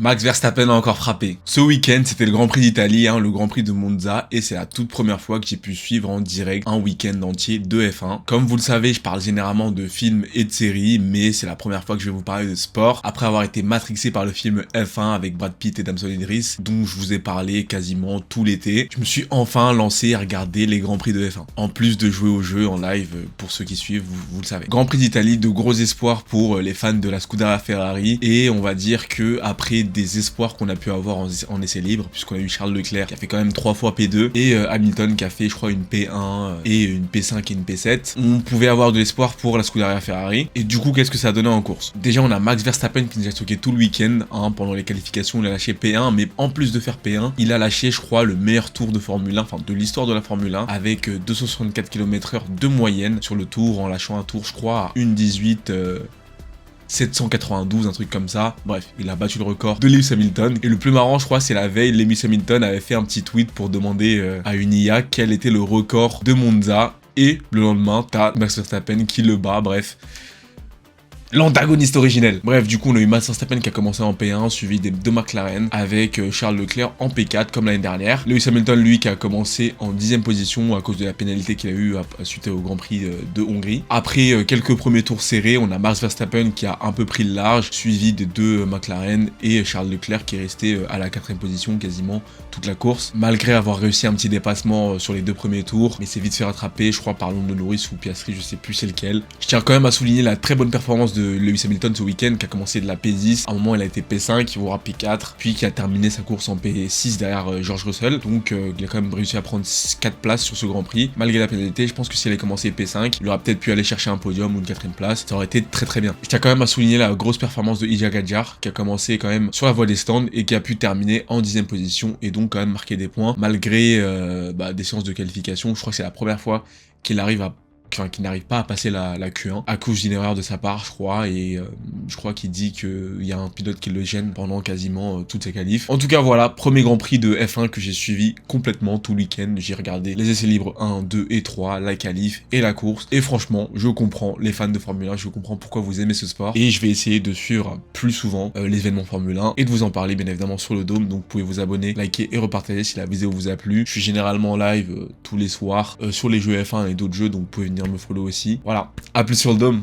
Max Verstappen a encore frappé. Ce week-end, c'était le Grand Prix d'Italie, le Grand Prix de Monza, et c'est la toute première fois que j'ai pu suivre en direct un week-end entier de F1. Comme vous le savez, je parle généralement de films et de séries, mais c'est la première fois que je vais vous parler de sport, après avoir été matrixé par le film F1 avec Brad Pitt et Damson Idris, dont je vous ai parlé quasiment tout l'été. Je me suis enfin lancé à regarder les Grands Prix de F1, en plus de jouer au jeu en live, pour ceux qui suivent, vous le savez. Grand Prix d'Italie, de gros espoirs pour les fans de la Scuderia Ferrari, et on va dire que après des espoirs qu'on a pu avoir en essai libre, puisqu'on a eu Charles Leclerc qui a fait quand même 3 fois P2 et Hamilton qui a fait je crois une P1 et une P5 et une P7, on pouvait avoir de l'espoir pour la Scuderia Ferrari. Et du coup, qu'est-ce que ça a donné en course? Déjà, on a Max Verstappen qui nous a choqué tout le week-end, pendant les qualifications il a lâché P1, mais en plus de faire P1, il a lâché je crois le meilleur tour de Formule 1, enfin de l'histoire de la Formule 1, avec 264 km/h de moyenne sur le tour, en lâchant un tour je crois à 1,18 792, un truc comme ça. Bref, il a battu le record de Lewis Hamilton. Et le plus marrant, je crois, c'est la veille, Lewis Hamilton avait fait un petit tweet pour demander à une IA quel était le record de Monza. Et le lendemain, t'as Max Verstappen qui le bat, bref. L'antagoniste originel. Bref, du coup, on a eu Max Verstappen qui a commencé en P1, suivi des deux McLaren, avec Charles Leclerc en P4, comme l'année dernière. Lewis Hamilton, lui, qui a commencé en 10e position à cause de la pénalité qu'il a eue suite au Grand Prix de Hongrie. Après quelques premiers tours serrés, on a Max Verstappen qui a un peu pris le large, suivi des deux McLaren, et Charles Leclerc qui est resté à la 4e position quasiment toute la course, malgré avoir réussi un petit dépassement sur les deux premiers tours, mais c'est vite fait rattraper, je crois, par Lando Norris ou Piastri, je sais plus c'est lequel. Je tiens quand même à souligner la très bonne performance de Lewis Hamilton ce week-end, qui a commencé de la P10, à un moment il a été P5, il aura P4, puis qui a terminé sa course en P6 derrière George Russell, donc il a quand même réussi à prendre 4 places sur ce Grand Prix, malgré la pénalité. Je pense que s'il avait commencé P5, il aurait peut-être pu aller chercher un podium ou une 4ème place, ça aurait été très très bien. Je tiens quand même à souligner la grosse performance de Ija Gadjar, qui a commencé quand même sur la voie des stands, et qui a pu terminer en 10e position, et donc quand même marquer des points, malgré des séances de qualification. Je crois que c'est la première fois qu'il n'arrive pas à passer la Q1 à cause d'une erreur de sa part, je crois, et je crois qu'il dit qu'il y a un pilote qui le gêne pendant quasiment toutes ses qualifs. En tout cas, voilà, premier Grand Prix de F1 que j'ai suivi complètement tout le week-end. J'ai regardé les essais libres 1, 2 et 3, la qualif et la course, et franchement, je comprends les fans de Formule 1, je comprends pourquoi vous aimez ce sport, et je vais essayer de suivre plus souvent l'événement Formule 1 et de vous en parler bien évidemment sur le Dôme. Donc vous pouvez vous abonner, liker et repartager si la vidéo vous a plu. Je suis généralement en live tous les soirs sur les jeux F1 et d'autres jeux, donc vous pouvez venir me follow aussi. Voilà, à plus sur le Dôme.